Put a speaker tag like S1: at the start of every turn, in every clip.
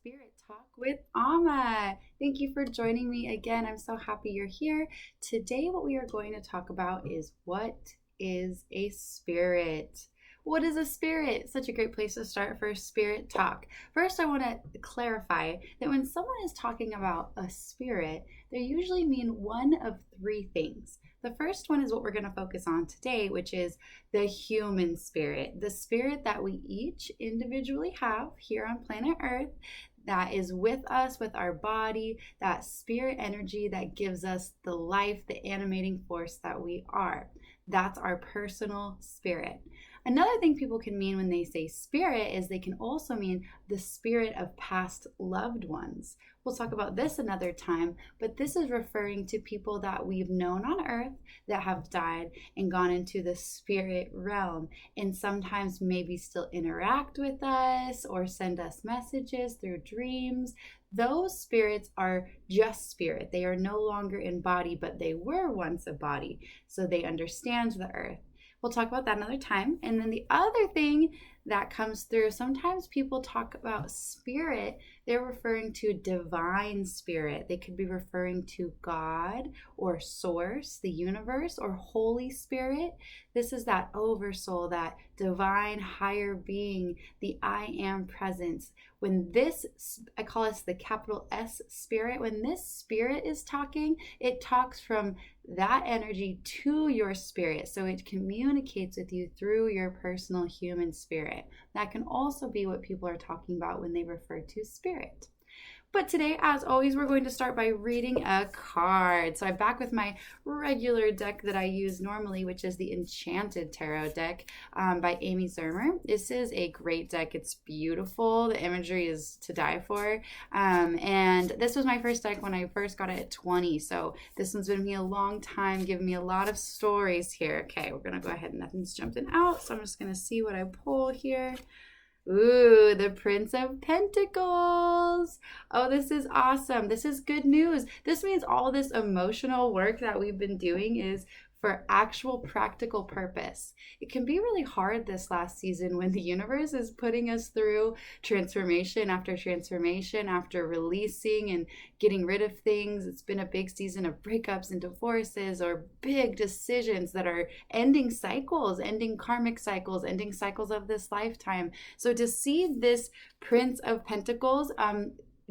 S1: Spirit Talk with Amma. Thank you for joining me again. I'm so happy you're here. Today, what we are going to talk about is what is a spirit? What is a spirit? Such a great place to start for spirit talk. First, I want to clarify that when someone is talking about a spirit, they usually mean one of three things. The first one is what we're going to focus on today, which is the human spirit, the spirit that we each individually have here on planet Earth that is with us, with our body, that spirit energy that gives us the life, the animating force that we are. That's our personal spirit. Another thing people can mean when they say spirit is they can also mean the spirit of past loved ones. We'll talk about this another time, but this is referring to people that we've known on earth that have died and gone into the spirit realm and sometimes maybe still interact with us or send us messages through dreams. Those spirits are just spirit. They are no longer in body, but they were once a body, so they understand the earth. We'll talk about that another time. And then the other thing that comes through, sometimes people talk about spirit, they're referring to divine spirit. They could be referring to God or source, the universe, or Holy Spirit. This is that oversoul, that divine higher being, the I am presence. When this, I call this the capital S spirit, when this spirit is talking, it talks from that energy to your spirit. So it communicates with you through your personal human spirit. That can also be what people are talking about when they refer to spirit. But today, as always, we're going to start by reading a card. So I'm back with my regular deck that I use normally, which is the Enchanted Tarot deck by Amy Zermer. This is a great deck. It's beautiful. The imagery is to die for. And this was my first deck when I first got it at 20. So this one's been with me a long time, giving me a lot of stories here. Okay, we're going to go ahead and nothing's jumping out. So I'm just going to see what I pull here. Ooh, the Prince of Pentacles. Oh, this is awesome. This is good news. This means all this emotional work that we've been doing is for actual practical purpose. It can be really hard this last season when the universe is putting us through transformation after releasing and getting rid of things. It's been a big season of breakups and divorces or big decisions that are ending cycles, ending karmic cycles, ending cycles of this lifetime. So to see this Prince of Pentacles,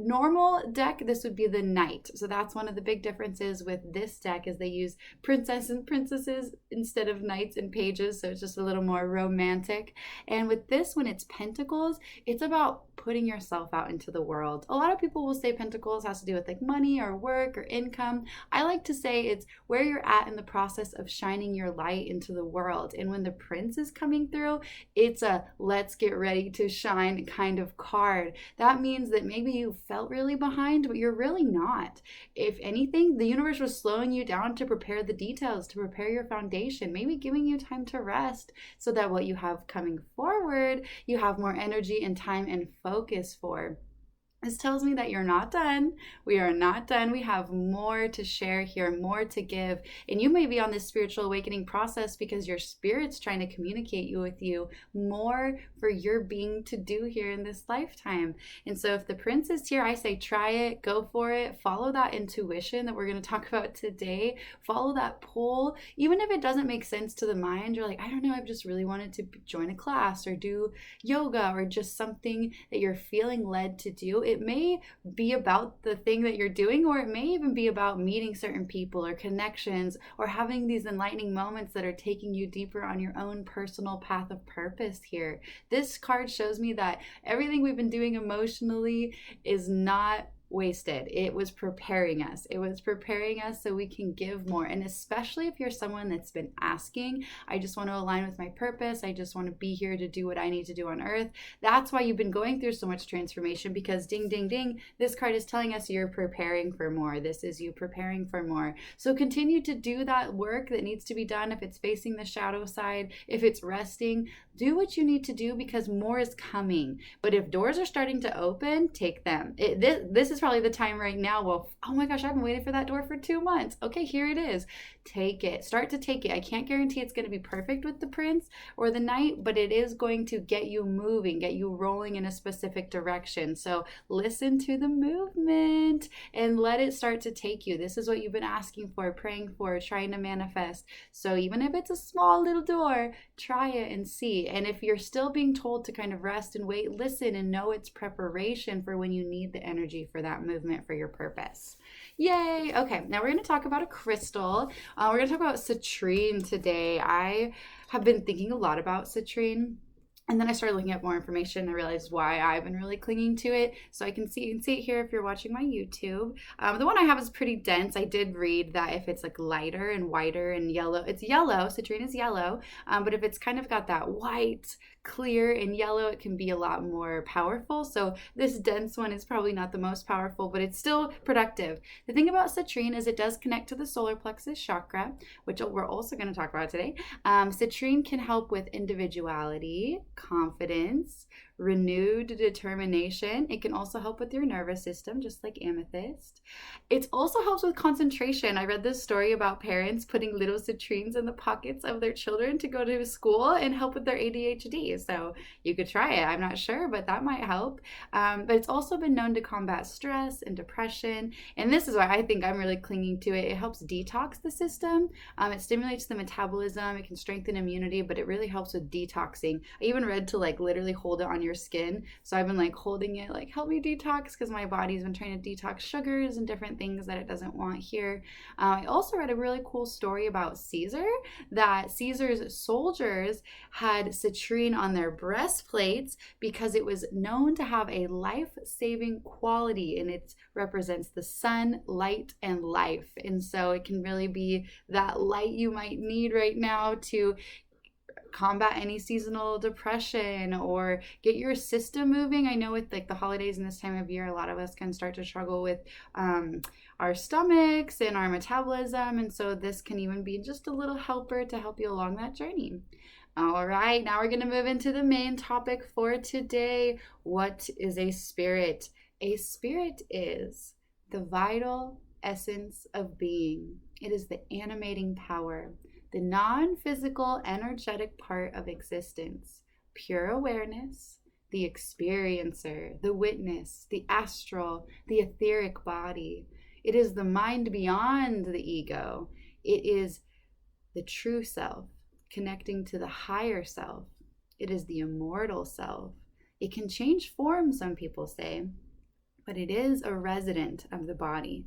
S1: normal deck, this would be the Knight. So that's one of the big differences with this deck is they use princess and princesses instead of knights and pages. So it's just a little more romantic. And with this, when it's Pentacles, it's about putting yourself out into the world. A lot of people will say Pentacles has to do with like money or work or income. I like to say it's where you're at in the process of shining your light into the world. And when the Prince is coming through, it's a let's get ready to shine kind of card. That means that maybe you felt really behind, but you're really not. If anything, the universe was slowing you down to prepare the details, to prepare your foundation, maybe giving you time to rest so that what you have coming forward, you have more energy and time and focus for. This tells me that you're not done. We are not done. We have more to share here, more to give. And you may be on this spiritual awakening process because your spirit's trying to communicate with you more for your being to do here in this lifetime. And so if the Prince is here, I say try it, go for it, follow that intuition that we're going to talk about today. Follow that pull. Even if it doesn't make sense to the mind, you're like, I don't know, I've just really wanted to join a class or do yoga or just something that you're feeling led to do. It may be about the thing that you're doing, or it may even be about meeting certain people or connections or having these enlightening moments that are taking you deeper on your own personal path of purpose here. This card shows me that everything we've been doing emotionally is not wasted. It was preparing us. It was preparing us so we can give more. And especially if you're someone that's been asking, I just want to align with my purpose. I just want to be here to do what I need to do on earth. That's why you've been going through so much transformation, because ding, ding, ding, this card is telling us you're preparing for more. This is you preparing for more. So continue to do that work that needs to be done. If it's facing the shadow side, if it's resting, Do what you need to do because more is coming. But if doors are starting to open, take them. This is probably the time right now. Well, oh my gosh, I've been waiting for that door for 2 months. Okay, here it is. Take it. Start to take it. I can't guarantee it's going to be perfect with the prince or the knight, but it is going to get you moving, get you rolling in a specific direction. So listen to the movement and let it start to take you. This is what you've been asking for, praying for, trying to manifest. So even if it's a small little door, try it and see. And if you're still being told to kind of rest and wait, listen and know it's preparation for when you need the energy for that movement for your purpose. Yay! Okay, now we're going to talk about a crystal. We're going to talk about citrine today. I have been thinking a lot about citrine. And then I started looking at more information and I realized why I've been really clinging to it. So you can see it here if you're watching my YouTube. The one I have is pretty dense. I did read that if it's like lighter and whiter and yellow, it's yellow, citrine is yellow. But if it's kind of got that white, clear, and yellow, it can be a lot more powerful. So this dense one is probably not the most powerful, but it's still productive. The thing about citrine is it does connect to the solar plexus chakra, which we're also going to talk about today. Citrine can help with individuality, confidence, renewed determination. It can also help with your nervous system, just like amethyst. It also helps with concentration. I read this story about parents putting little citrines in the pockets of their children to go to school and help with their ADHD. So you could try it. I'm not sure, but that might help. But it's also been known to combat stress and depression. And this is why I think I'm really clinging to it. It helps detox the system. It stimulates the metabolism. It can strengthen immunity, but it really helps with detoxing. I even read to like literally hold it on your skin. So I've been like holding it, like help me detox, because my body's been trying to detox sugars and different things that it doesn't want here. I also read a really cool story about Caesar, that Caesar's soldiers had citrine on their breastplates because it was known to have a life-saving quality, and it represents the sun, light, and life. And so it can really be that light you might need right now to combat any seasonal depression or get your system moving. I know with like the holidays and this time of year, a lot of us can start to struggle with our stomachs and our metabolism. And so this can even be just a little helper to help you along that journey. All right, now we're going to move into the main topic for today. What is a spirit? A spirit is the vital essence of being. It is the animating power, the non-physical, energetic part of existence, pure awareness, the experiencer, the witness, the astral, the etheric body. It is the mind beyond the ego. It is the true self, connecting to the higher self. It is the immortal self. It can change form, some people say, but it is a resident of the body.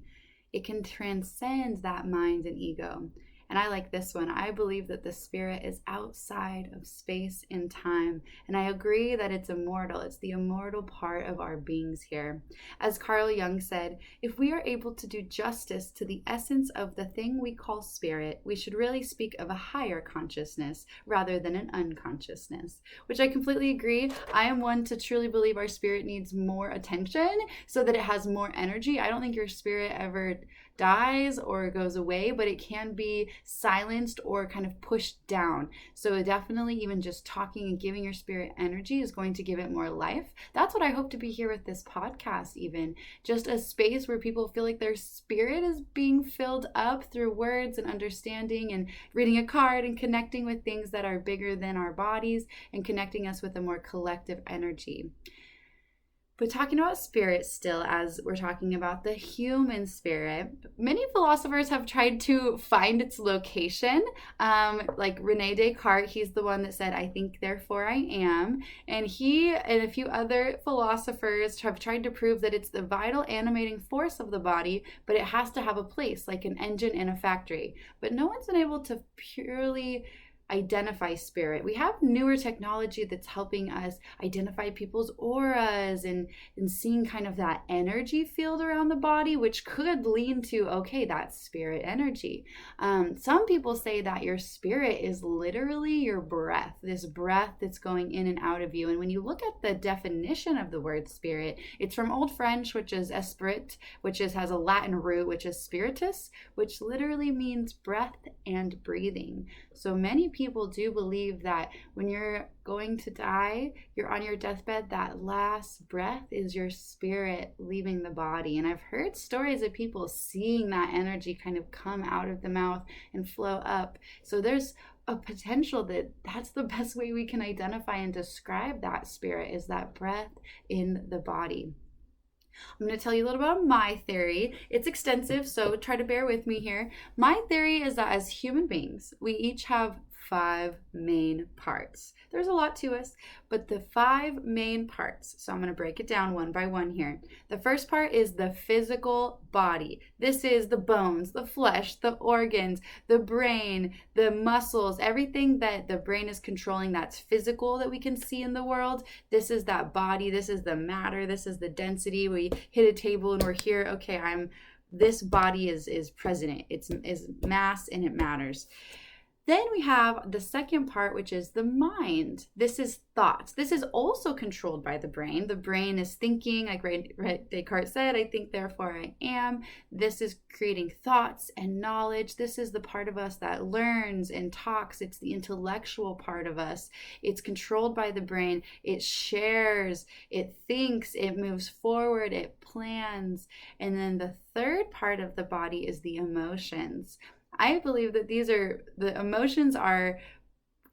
S1: It can transcend that mind and ego. And I like this one. I believe that the spirit is outside of space and time. And I agree that it's immortal. It's the immortal part of our beings here. As Carl Jung said, if we are able to do justice to the essence of the thing we call spirit, we should really speak of a higher consciousness rather than an unconsciousness, which I completely agree. I am one to truly believe our spirit needs more attention so that it has more energy. I don't think your spirit ever dies or goes away, but it can be silenced or kind of pushed down. So definitely even just talking and giving your spirit energy is going to give it more life. That's what I hope to be here with this podcast, even just a space where people feel like their spirit is being filled up through words and understanding and reading a card and connecting with things that are bigger than our bodies and connecting us with a more collective energy. But talking about spirit still, as we're talking about the human spirit, many philosophers have tried to find its location. Like Rene Descartes, he's the one that said, I think, therefore I am. And he and a few other philosophers have tried to prove that it's the vital animating force of the body, but it has to have a place, like an engine in a factory. But no one's been able to purely identify spirit. We have newer technology that's helping us identify people's auras and seeing kind of that energy field around the body, which could lean to, okay, that's spirit energy. Some people say that your spirit is literally your breath, this breath that's going in and out of you. And when you look at the definition of the word spirit, it's from Old French, which is esprit, which has a Latin root, which is spiritus, which literally means breath and breathing. So many people people do believe that when you're going to die, you're on your deathbed, that last breath is your spirit leaving the body. And I've heard stories of people seeing that energy kind of come out of the mouth and flow up. So there's a potential that that's the best way we can identify and describe that spirit, is that breath in the body. I'm going to tell you a little about my theory. It's extensive, so try to bear with me here. My theory is that as human beings, we each have 5 main parts. There's a lot to us, but the 5 main parts. So I'm going to break it down one by one here. The first part is the physical body. This is the bones, the flesh, the organs, the brain, the muscles, everything that the brain is controlling that's physical that we can see in the world. This is that body. This is the matter. This is the density. We hit a table and we're here. Okay, this body is present. It's mass and it matters. Then we have the second part, which is the mind. This is thoughts. This is also controlled by the brain. The brain is thinking, like Descartes said, I think, therefore I am. This is creating thoughts and knowledge. This is the part of us that learns and talks. It's the intellectual part of us. It's controlled by the brain. It shares, it thinks, it moves forward, it plans. And then the third part of the body is the emotions. I believe that the emotions are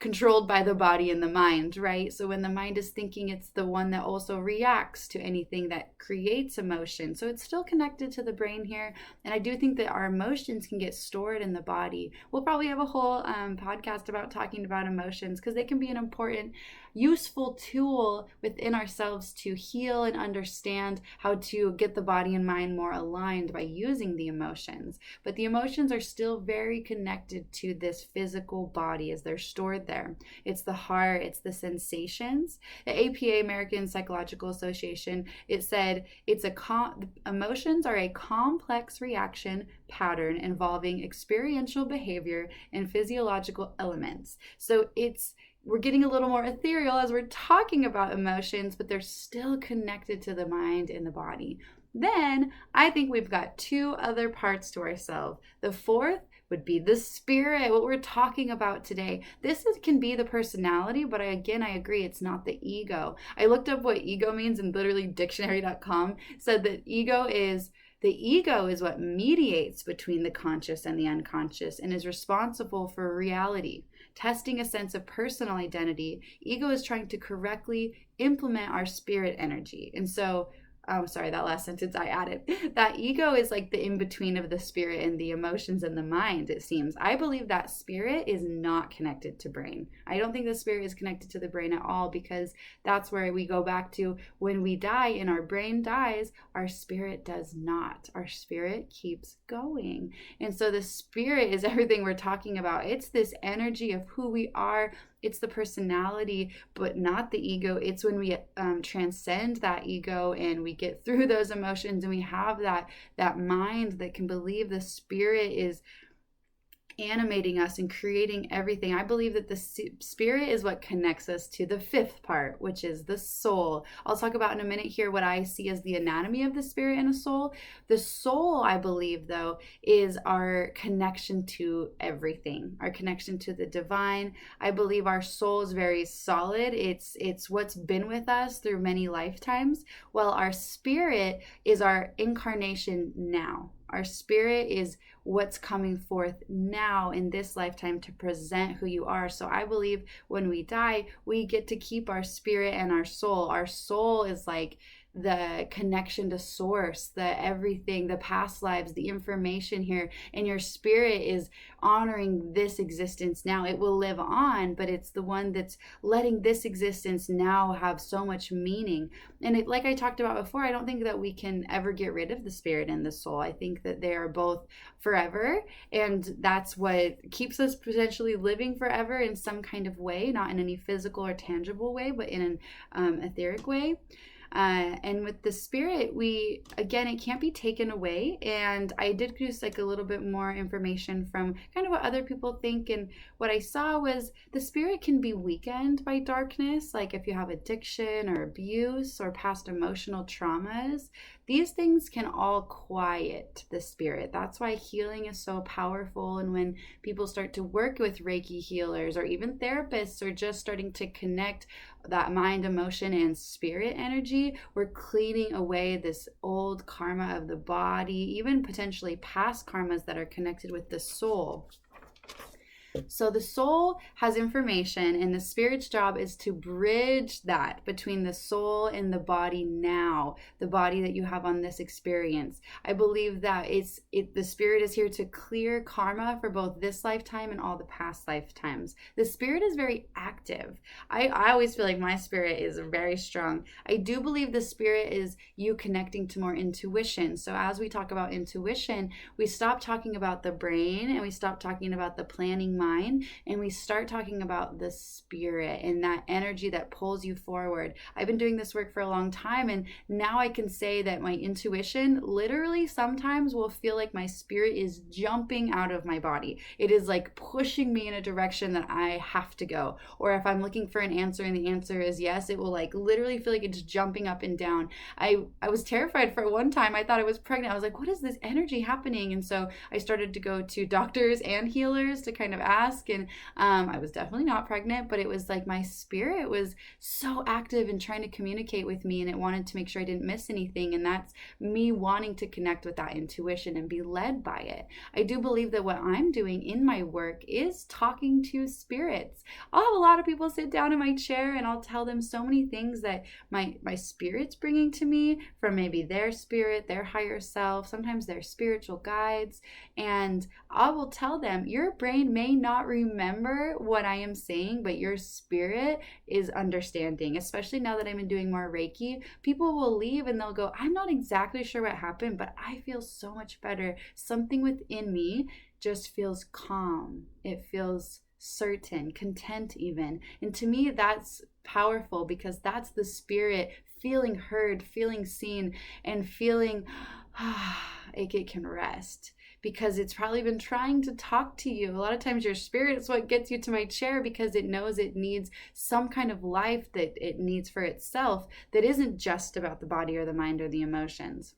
S1: controlled by the body and the mind, right? So when the mind is thinking, it's the one that also reacts to anything that creates emotion. So it's still connected to the brain here. And I do think that our emotions can get stored in the body. We'll probably have a whole podcast about talking about emotions, because they can be an important, useful tool within ourselves to heal and understand how to get the body and mind more aligned by using the emotions. But the emotions are still very connected to this physical body as they're stored there. It's the heart, it's the sensations. The APA, American Psychological Association, it said emotions are a complex reaction pattern involving experiential behavior and physiological elements. So we're getting a little more ethereal as we're talking about emotions, but they're still connected to the mind and the body. Then I think we've got 2 other parts to ourselves. The fourth would be the spirit, what we're talking about today. This can be the personality, but I agree, it's not the ego. I looked up what ego means, and literally dictionary.com said that the ego is what mediates between the conscious and the unconscious and is responsible for reality. Testing a sense of personal identity, ego is trying to correctly implement our spirit energy. And so, sorry, that last sentence I added. That ego is like the in-between of the spirit and the emotions and the mind, it seems. I believe that spirit is not connected to brain. I don't think the spirit is connected to the brain at all, because that's where we go back to when we die and our brain dies, our spirit does not. Our spirit keeps going. And so the spirit is everything we're talking about. It's this energy of who we are. It's the personality, but not the ego. It's when we transcend that ego and we get through those emotions and we have that mind that can believe the spirit is animating us and creating everything. I believe that the spirit is what connects us to the 5th part, which is the soul. I'll talk about in a minute here what I see as the anatomy of the spirit and a soul. The soul, I believe, though, is our connection to everything, our connection to the divine. I believe our soul is very solid. It's what's been with us through many lifetimes, while our spirit is our incarnation now. Our spirit is what's coming forth now in this lifetime to present who you are. So I believe when we die, we get to keep our spirit and our soul. Our soul is like the connection to source, the everything, the past lives, the information here. And your spirit is honoring this existence now. It will live on, but it's the one that's letting this existence now have so much meaning. And like I talked about before, I don't think that we can ever get rid of the spirit and the soul. I think that they are both forever, and that's what keeps us potentially living forever in some kind of way, not in any physical or tangible way, but in an etheric way. And with the spirit, it can't be taken away. And I did just like a little bit more information from kind of what other people think. And what I saw was the spirit can be weakened by darkness, like if you have addiction or abuse or past emotional traumas. These things can all quiet the spirit. That's why healing is so powerful. And when people start to work with Reiki healers or even therapists or just starting to connect that mind, emotion, and spirit energy, we're cleaning away this old karma of the body, even potentially past karmas that are connected with the soul. So the soul has information, and the spirit's job is to bridge that between the soul and the body now, the body that you have on this experience. I believe that the spirit is here to clear karma for both this lifetime and all the past lifetimes. The spirit is very active. I always feel like my spirit is very strong. I do believe the spirit is you connecting to more intuition. So as we talk about intuition, we stop talking about the brain and we stop talking about the planning mind, and we start talking about the spirit and that energy that pulls you forward. I've been doing this work for a long time, and now I can say that my intuition literally sometimes will feel like my spirit is jumping out of my body. It is like pushing me in a direction that I have to go. Or if I'm looking for an answer and the answer is yes, it will like literally feel like it's jumping up and down. I was terrified for one time. I thought I was pregnant. I was like, what is this energy happening? And so I started to go to doctors and healers to kind of ask, and I was definitely not pregnant, but it was like my spirit was so active and trying to communicate with me, and it wanted to make sure I didn't miss anything. And that's me wanting to connect with that intuition and be led by it. I do believe that what I'm doing in my work is talking to spirits. I'll have a lot of people sit down in my chair and I'll tell them so many things that my spirit's bringing to me from maybe their spirit, their higher self, sometimes their spiritual guides. And I will tell them, your brain may not remember what I am saying, but your spirit is understanding. Especially now that I'm doing more Reiki, people will leave and they'll go, I'm not exactly sure what happened, but I feel so much better. Something within me just feels calm. It feels certain, content even. And to me, that's powerful, because that's the spirit feeling heard, feeling seen, and feeling it can rest. Because it's probably been trying to talk to you. A lot of times your spirit is what gets you to my chair, because it knows it needs some kind of life that it needs for itself that isn't just about the body or the mind or the emotions.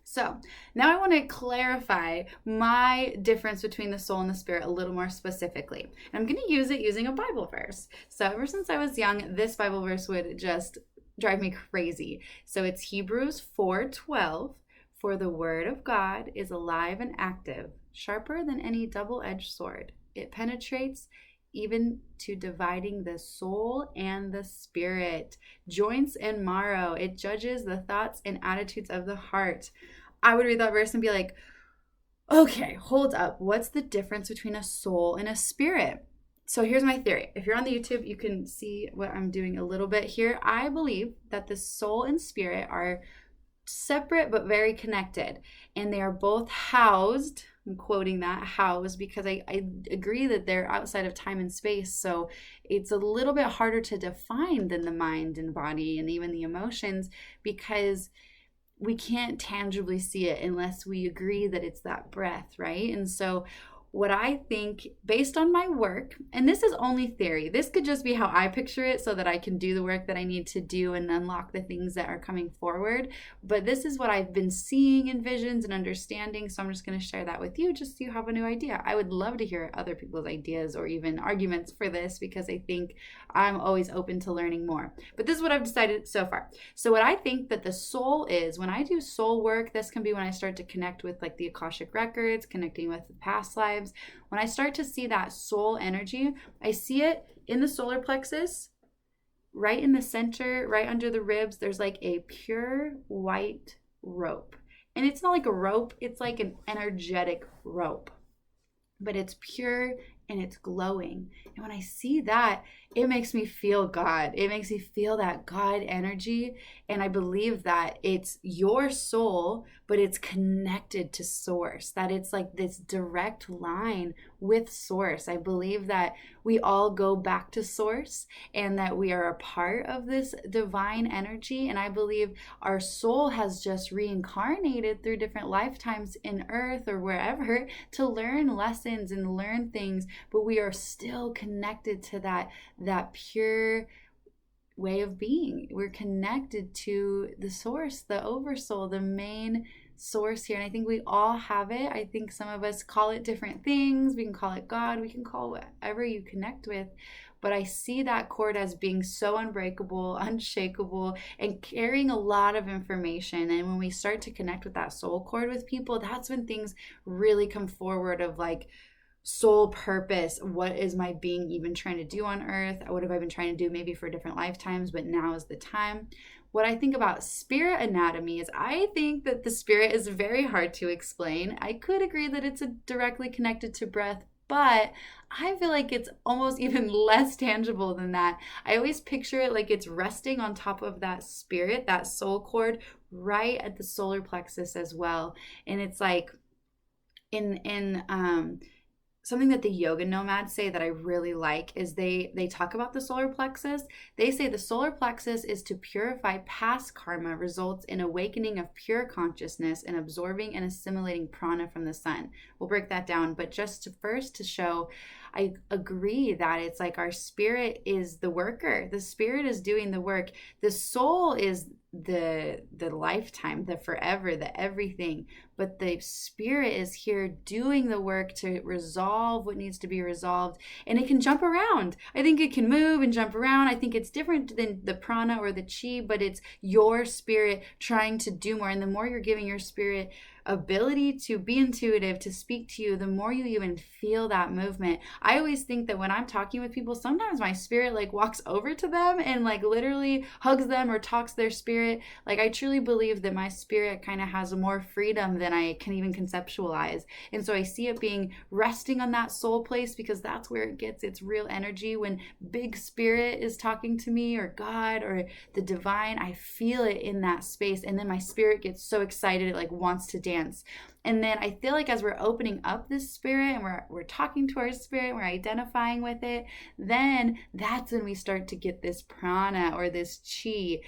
S1: So now I want to clarify my difference between the soul and the spirit a little more specifically. And I'm going to use it using a Bible verse. So ever since I was young, this Bible verse would just drive me crazy. So it's Hebrews 4:12. For the word of God is alive and active, sharper than any double-edged sword. It penetrates even to dividing the soul and the spirit, joints and marrow. It judges the thoughts and attitudes of the heart. I would read that verse and be like, okay, hold up. What's the difference between a soul and a spirit? So here's my theory. If you're on the YouTube, you can see what I'm doing a little bit here. I believe that the soul and spirit are separate but very connected, and they are both housed, I'm quoting that, housed, because I agree that they're outside of time and space, so it's a little bit harder to define than the mind and body and even the emotions, because we can't tangibly see it unless we agree that it's that breath, right? And so what I think, based on my work, and this is only theory, this could just be how I picture it so that I can do the work that I need to do and unlock the things that are coming forward. But this is what I've been seeing in visions and understanding, so I'm just going to share that with you just so you have a new idea. I would love to hear other people's ideas or even arguments for this, because I think I'm always open to learning more. But this is what I've decided so far. So what I think that the soul is, when I do soul work, this can be when I start to connect with like the Akashic records, connecting with the past lives. When I start to see that soul energy, I see it in the solar plexus, right in the center, right under the ribs. There's like a pure white rope. And it's not like a rope, it's like an energetic rope. But it's pure and it's glowing. And when I see that, it makes me feel God. It makes me feel that God energy. And I believe that it's your soul, but it's connected to source, that it's like this direct line with source. I believe that we all go back to source and that we are a part of this divine energy. And I believe our soul has just reincarnated through different lifetimes in earth or wherever to learn lessons and learn things, but we are still connected to that pure way of being. We're connected to the source, the oversoul, the main source here. And I think we all have it. I think some of us call it different things. We can call it God. We can call whatever you connect with. But I see that cord as being so unbreakable, unshakable, and carrying a lot of information. And when we start to connect with that soul cord with people, that's when things really come forward of like, soul purpose. What is my being even trying to do on earth? What have I been trying to do maybe for different lifetimes, but now is the time? What I think about spirit anatomy is I think that the spirit is very hard to explain. I could agree that it's directly connected to breath, but I feel like it's almost even less tangible than that. I always picture it like it's resting on top of that spirit, that soul cord, right at the solar plexus as well. And it's like in something that the yoga nomads say that I really like is they talk about the solar plexus. They say the solar plexus is to purify past karma, results in awakening of pure consciousness and absorbing and assimilating prana from the sun. We'll break that down, but just to show, I agree that it's like our spirit is the worker. The spirit is doing the work. The soul is the lifetime, the forever, the everything, but the spirit is here doing the work to resolve what needs to be resolved. And it can jump around. I think it can move and jump around. I think it's different than the prana or the chi, but it's your spirit trying to do more. And the more you're giving your spirit ability to be intuitive, to speak to you, the more you even feel that movement. I always think that when I'm talking with people, sometimes my spirit like walks over to them and like literally hugs them or talks their spirit. Like I truly believe that my spirit kind of has more freedom than I can even conceptualize. And so I see it being resting on that soul place because that's where it gets its real energy. When big spirit is talking to me or God or the divine, I feel it in that space. And then my spirit gets so excited, it like wants to dance. And then I feel like as we're opening up this spirit and we're talking to our spirit, we're identifying with it, then that's when we start to get this prana or this chi.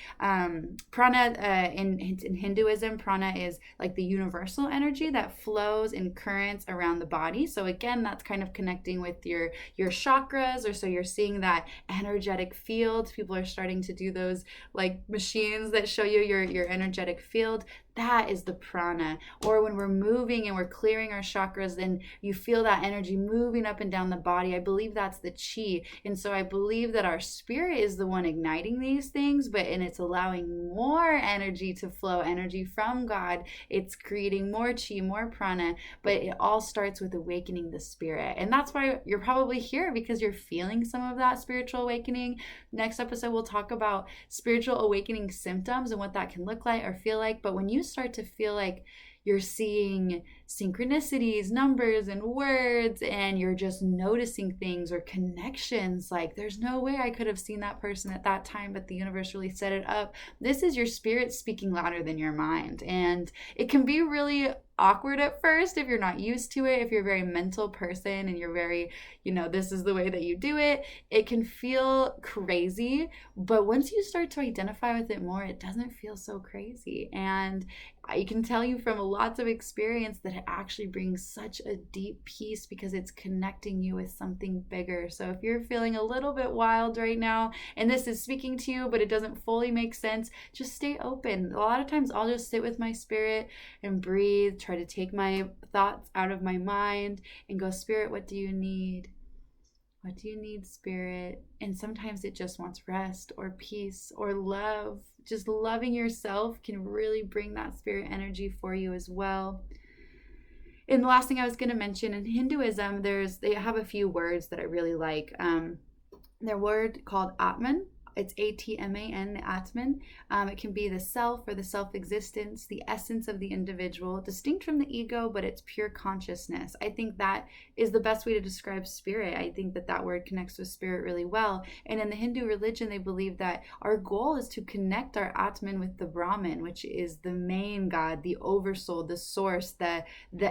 S1: Prana in Hinduism, prana is like the universal energy that flows in currents around the body. So again, that's kind of connecting with your chakras, or so you're seeing that energetic field. People are starting to do those like machines that show you your energetic field. That is the prana. Or when we're moving and we're clearing our chakras, then you feel that energy moving up and down the body. I believe that's the chi. And so I believe that our spirit is the one igniting these things, and it's allowing more energy to flow, energy from God. It's creating more chi, more prana, but it all starts with awakening the spirit. And that's why you're probably here, because you're feeling some of that spiritual awakening. Next episode, we'll talk about spiritual awakening symptoms and what that can look like or feel like. But when you start to feel like you're seeing synchronicities, numbers, and words, and you're just noticing things or connections, like there's no way I could have seen that person at that time, but the universe really set it up. This is your spirit speaking louder than your mind. And it can be really awkward at first if you're not used to it. If you're a very mental person and you're very, this is the way that you do it, it can feel crazy. But once you start to identify with it more, it doesn't feel so crazy. And I can tell you from lots of experience that it actually brings such a deep peace because it's connecting you with something bigger. So if you're feeling a little bit wild right now and this is speaking to you, but it doesn't fully make sense, just stay open. A lot of times I'll just sit with my spirit and breathe, try to take my thoughts out of my mind and go, Spirit, what do you need? What do you need, Spirit? And sometimes it just wants rest or peace or love. Just loving yourself can really bring that spirit energy for you as well. And the last thing I was going to mention, in Hinduism, they have a few words that I really like. Their word called Atman. It's Atman, the Atman. It can be the self or the self-existence, the essence of the individual, distinct from the ego, but it's pure consciousness. I think that is the best way to describe spirit. I think that that word connects with spirit really well. And in the Hindu religion, they believe that our goal is to connect our Atman with the Brahman, which is the main God, the oversoul, the source, the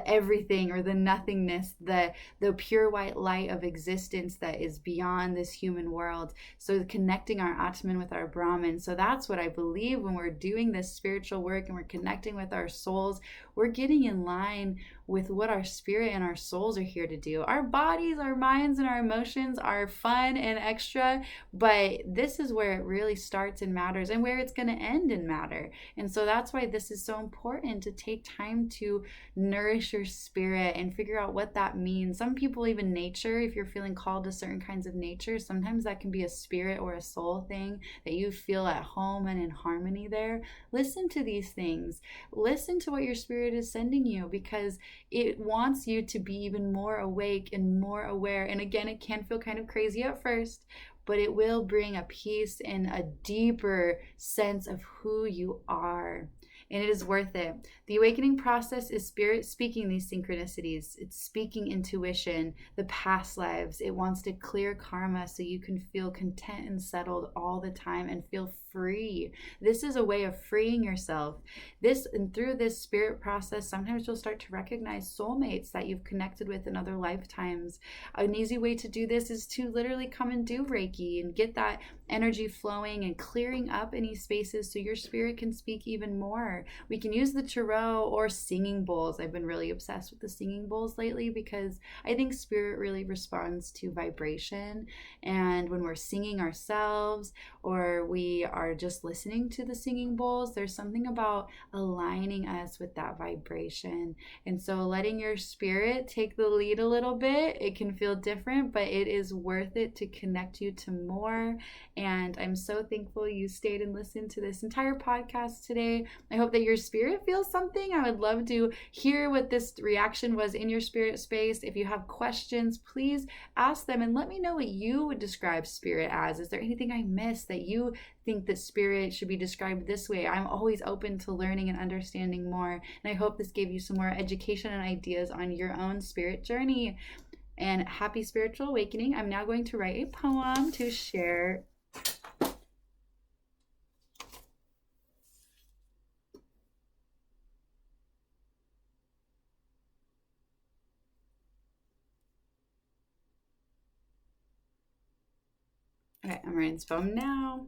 S1: everything or the nothingness, the pure white light of existence that is beyond this human world. So connecting our Atman with our Brahman. So that's what I believe when we're doing this spiritual work and we're connecting with our souls, we're getting in line with what our spirit and our souls are here to do. Our bodies, our minds, and our emotions are fun and extra, but this is where it really starts and matters, and where it's going to end and matter. And so that's why this is so important, to take time to nourish your spirit and figure out what that means. Some people, even nature, if you're feeling called to certain kinds of nature, sometimes that can be a spirit or a soul thing that you feel at home and in harmony there. Listen to these things. Listen to what your spirit is sending you, because it wants you to be even more awake and more aware. And again, it can feel kind of crazy at first, but it will bring a peace and a deeper sense of who you are. And it is worth it. The awakening process is spirit speaking these synchronicities. It's speaking intuition, the past lives. It wants to clear karma so you can feel content and settled all the time and feel free. This is a way of freeing yourself. And through this spirit process, sometimes you'll start to recognize soulmates that you've connected with in other lifetimes. An easy way to do this is to literally come and do Reiki and get that energy flowing and clearing up any spaces so your spirit can speak even more. We can use the tarot or singing bowls. I've been really obsessed with the singing bowls lately because I think spirit really responds to vibration. And when we're singing ourselves, or we are just listening to the singing bowls, there's something about aligning us with that vibration. And so letting your spirit take the lead a little bit, it can feel different, but it is worth it to connect you to more. And I'm so thankful you stayed and listened to this entire podcast today. I hope that your spirit feels something. I would love to hear what this reaction was in your spirit space. If you have questions, please ask them and let me know what you would describe spirit as. Is there anything I missed that you think that spirit should be described this way? I'm always open to learning and understanding more. And I hope this gave you some more education and ideas on your own spirit journey. And happy spiritual awakening. I'm now going to write a poem to share. Okay, I'm writing this poem now.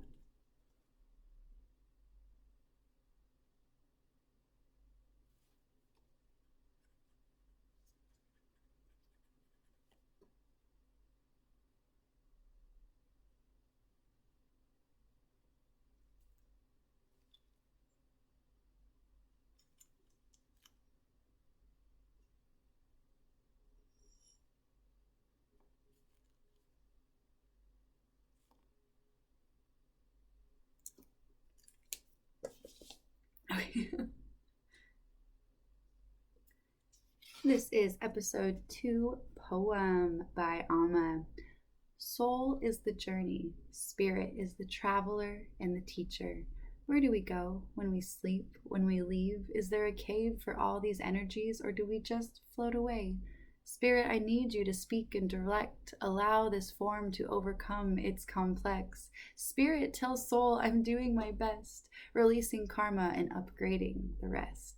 S1: Okay. This is episode 2, Poem by Amma. Soul is the journey, spirit is the traveler and the teacher. Where do we go when we sleep, when we leave? Is there a cave for all these energies, or do we just float away? Spirit, I need you to speak and direct. Allow this form to overcome its complex. Spirit, tell soul I'm doing my best, releasing karma and upgrading the rest.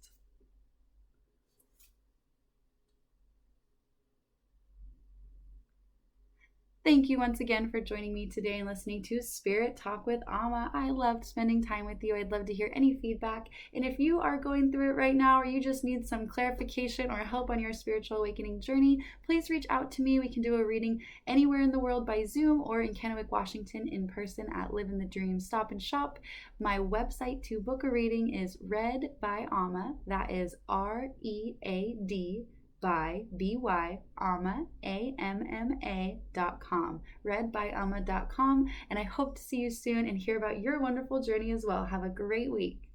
S1: Thank you once again for joining me today and listening to Spirit Talk with Amma. I loved spending time with you. I'd love to hear any feedback. And if you are going through it right now, or you just need some clarification or help on your spiritual awakening journey, please reach out to me. We can do a reading anywhere in the world by Zoom or in Kennewick, Washington in person at Live in the Dream Stop and Shop. My website to book a reading is Read by Amma. That is READ by B-Y, Amma, AMMA.com, readbyamma.com, and I hope to see you soon and hear about your wonderful journey as well. Have a great week.